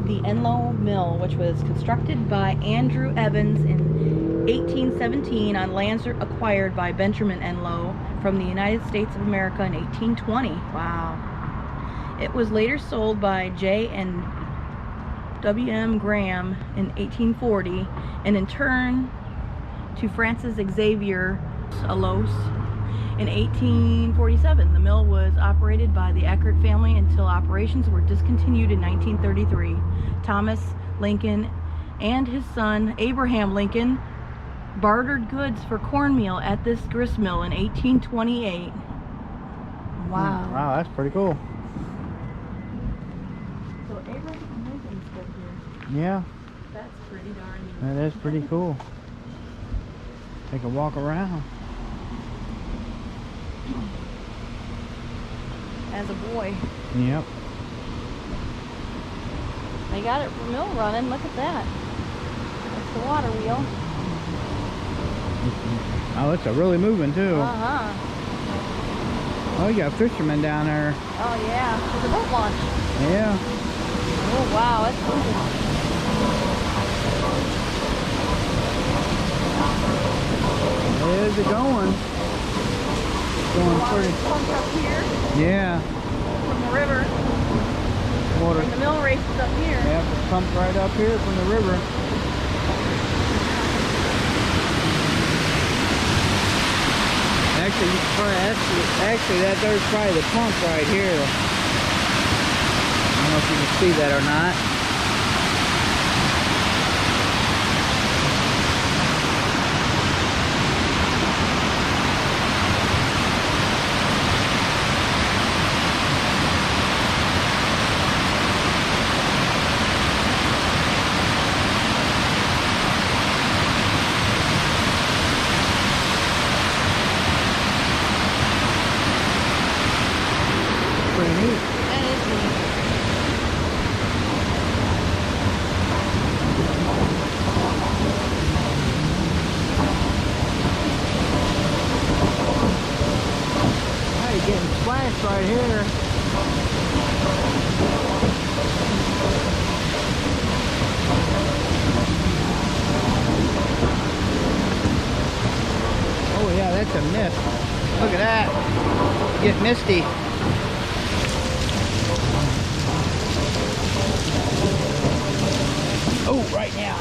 the Enlow Mill, which was constructed by Andrew Evans in 1817 on lands acquired by Benjamin Enlow from the United States of America in 1820. Wow. It was later sold by J. and W.M. Graham in 1840, and in turn to Francis Xavier Alos in 1847. The mill was operated by the Eckert family until operations were discontinued in 1933. Thomas Lincoln and his son Abraham Lincoln bartered goods for cornmeal at this grist mill in 1828. Wow. Wow, that's pretty cool. So Abraham Lincoln's still here. Yeah. That's pretty darn neat. That is pretty cool. Take a walk around. As a boy. Yep. They got it mill running. Look at that. That's the water wheel. Oh, it's a really moving too. Uh-huh. Oh, you got fishermen down there. Oh yeah. There's a boat launch. Yeah. Oh wow, it's moving. There's it going. Going pretty. Pump up here Yeah. from the river. Water. And the mill races up here. Yeah, it's pumped right up here from the river. Actually, you can probably actually that there's probably the pump right here. I don't know if you can see that or not. Pretty neat. That is neat. Now you're getting splashed right here. Oh yeah, that's a mist. Look at that. Get misty. Oh, right now.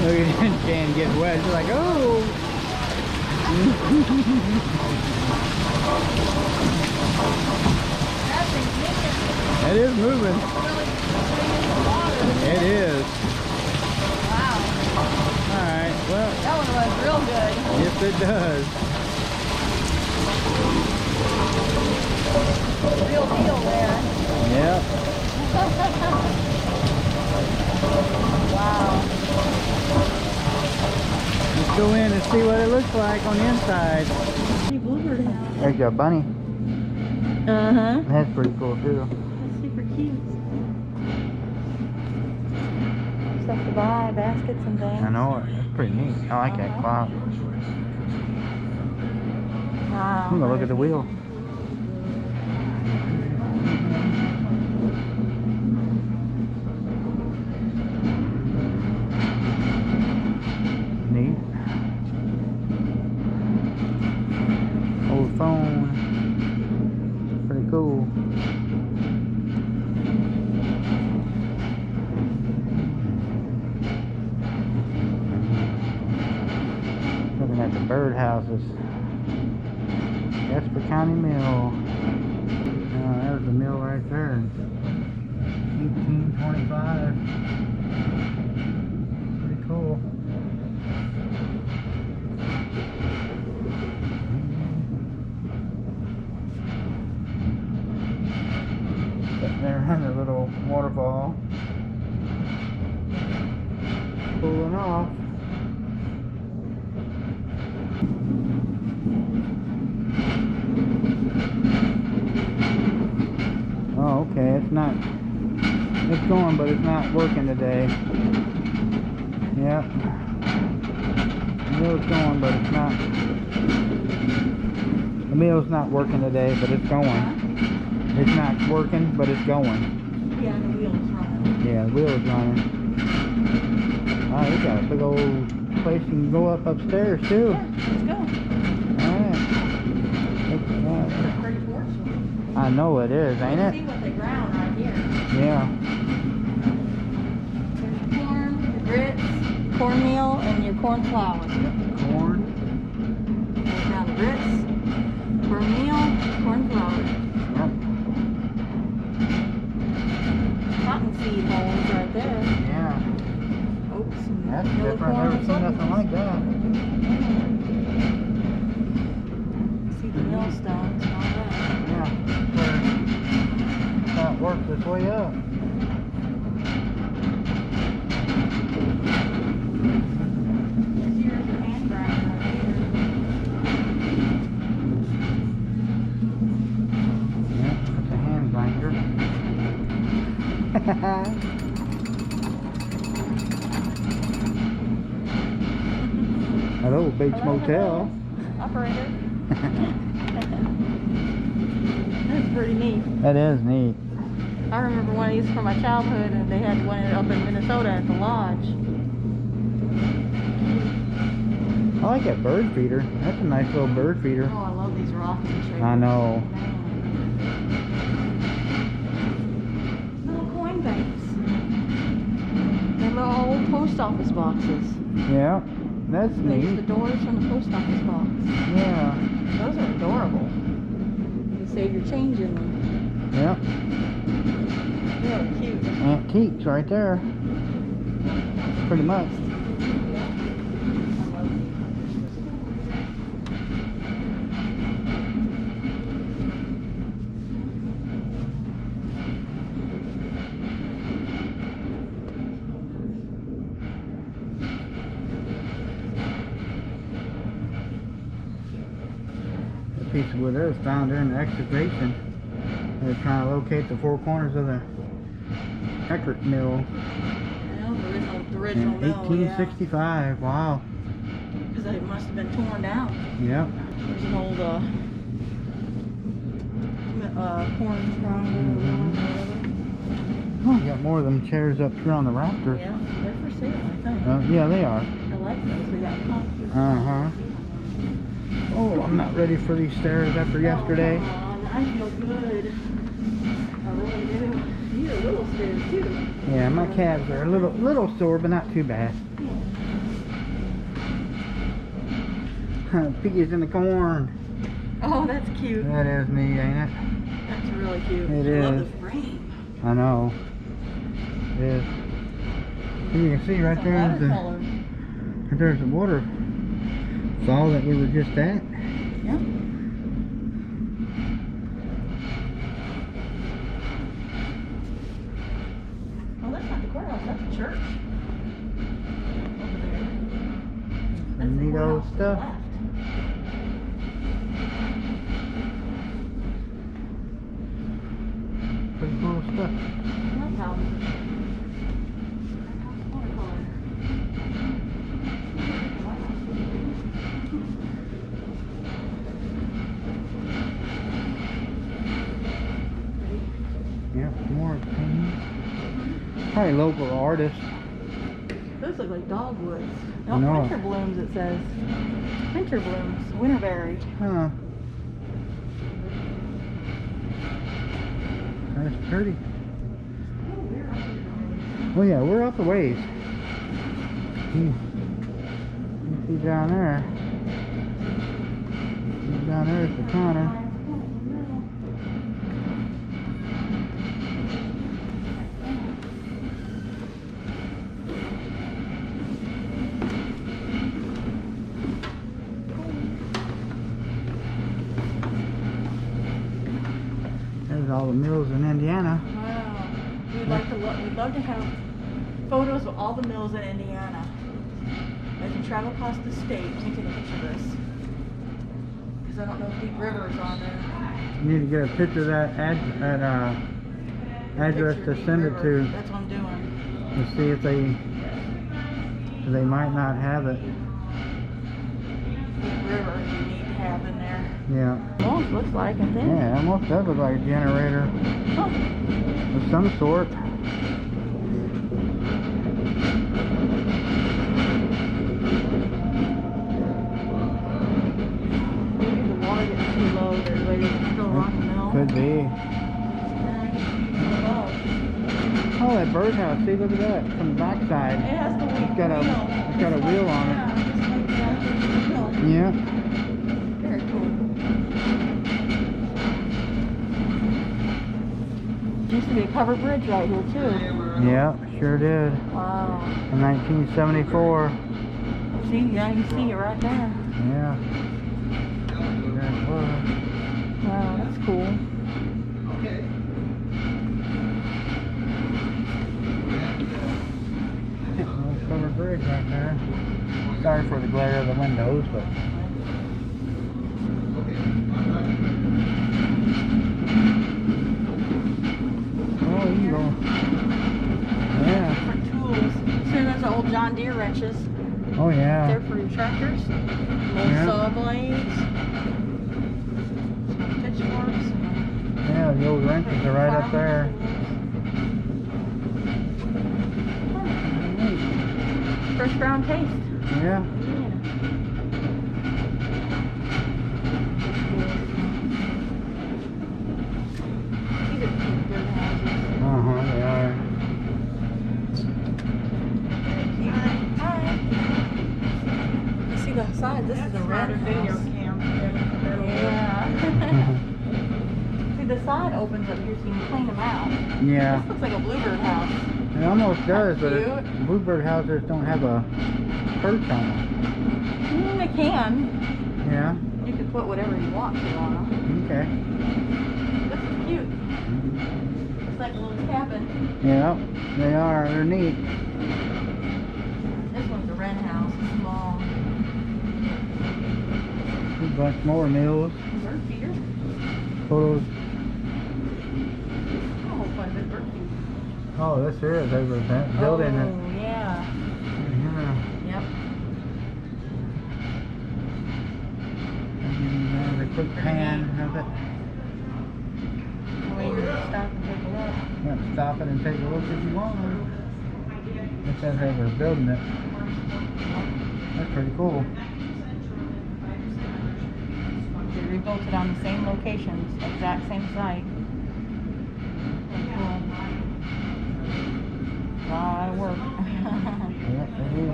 Look at that can get wet. It's like, oh. It is moving. It is. Wow. Alright, well. That one was real good. Yes, it does. Real deal there. Yep. Wow. Let's go in and see what it looks like on the inside. Bluebird house. There's your bunny. Uh-huh. That's pretty cool too. That's super cute. Stuff to buy, baskets and things. I know it. That's pretty neat. I like that clock. Wow. I'm gonna look at the wheel. Neat. Old phone. Pretty cool. Looking at the birdhouses. Jasper County Mill. There's the mill right there. 1825. Pretty cool. Sitting there in a little waterfall. Cooling off. Oh, okay, it's not, it's going, but it's not working today. Yep. I know it's going, but it's not mill's not working today, but it's going. It's not working, but it's going. Yeah, the wheel's running. Yeah, the wheel's running. Oh, we got a big old place you can go up upstairs too. Yeah, let's go. Alright. It's a pretty fortune. I know it is, ain't it? See what they ground right here. Yeah. There's corn, the grits, cornmeal, and your corn flour. Corn. There's down the grits, cornmeal, corn flour. Yep. Cottonseed holes right there. Yeah. Oats and That's yellow different. corn. I've never seen nothing like that. See the millstones and all that. Yeah. How it works its way up. Here's your hand grinder right here. Yep, that's a hand grinder. Hello, Beach Hello, Motel. hello. Operator. That's pretty neat. That is neat. I remember one of these from my childhood, and they had one up in Minnesota at the lodge. I like that bird feeder. That's a nice little bird feeder. Oh, I love these rocking shapes. I know. Little coin banks. They're little old post office boxes. Yeah, that's They use the neat. doors from the post office box. Yeah. Those are adorable. You save your change in them. Yeah. Really cute. Antiques right there. Pretty much. The piece of wood there was found during the excavation. They're trying to locate the four corners of the Heartland Mill Yeah, the in original mill, 1865. Wow. Because it must have been torn down. Yep. There's an old corn grinder or whatever. Oh, you got more of them chairs up here on the rafters. Yeah, they're for sale, I think. Yeah, they are. I like those. They got comfort. Uh-huh. Oh, I'm not ready for these stairs after yesterday. Oh, I feel good. I really do. These are little stairs too. Yeah, my calves are a little sore, but not too bad. Piggies in the corn. Oh, that's cute. That is neat, ain't it? That's really cute. It I love is. the frame. I know. It is. You can see right It's a there is watercolor. there's the water fall that we were just at. Yeah. Oh, that's not the courthouse. That's the church. Over there. That's the Neat old courthouse to the stuff. left. Pretty cool stuff. That's how. Watercolor. Yep, more paintings. Probably local artists. Those look like dogwoods. I No, know. winter blooms, it says. Winter blooms. Winterberry. Huh. That's pretty. Oh yeah, we're up a ways. You see down there. Down there is the counter. There's all the mills in Indiana. Wow. We'd love to have photos of all the mills in Indiana. As you travel across the state, you can take a picture of this. Because I don't know if Deep River is on there. You need to get a picture of that address Picture to of Deep send it River. to That's what I'm doing. and see if they might not have it. Deep River you need to have in there. Yeah. Almost looks like, I think. Yeah, it almost does look like a generator Huh. of some sort. Maybe the water gets too low. There's like it's still rocking mill. Could be. Oh, that birdhouse. See, look at that. From the backside. It has the wheel. It's got a wheel on it. Yeah. Very cool. Used to be a covered bridge right here too. Yeah, sure did. Wow. In 1974. See, yeah, you see it right there. Yeah. There it was. Wow, that's cool. Little covered bridge right there. Sorry for the glare of the windows, but. Oh, you can go. Yeah. Different tools. See, there's the old John Deere wrenches. Oh, yeah. They're for your tractors. Little Yeah. saw blades. Some pitchforks. Yeah, the old wrenches are right up there. Fresh ground taste. Yeah. These are cute birdhouses. Uh-huh, they are. Hi. See the side? This is a red house. Yeah. See, the side opens up here so you can clean them out. Yeah. This looks like a bluebird house. It almost does, but Cute. bluebird houses don't have a perch on them. They can. Yeah. You can put whatever you want to on them. Okay. This is cute. It's like a little cabin. Yeah, they are. They're neat. This one's a wren house. It's small. A bunch more mills. Bird feeder. Photos. Oh, quite a bit of bird feeder. Oh, this here is over that building. Oh, yeah. Yeah. Yep. And the quick pan of it. Well, you can stop and take a look. Yeah, stop it and take a look if you want. It says they were building it. That's pretty cool. They rebuilt it on the same locations, exact same site. Very cool. A lot of work. Yeah, it is.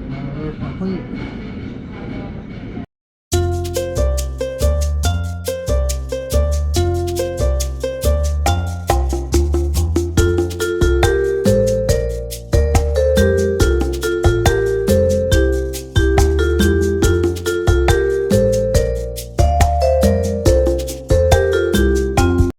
Now it is complete.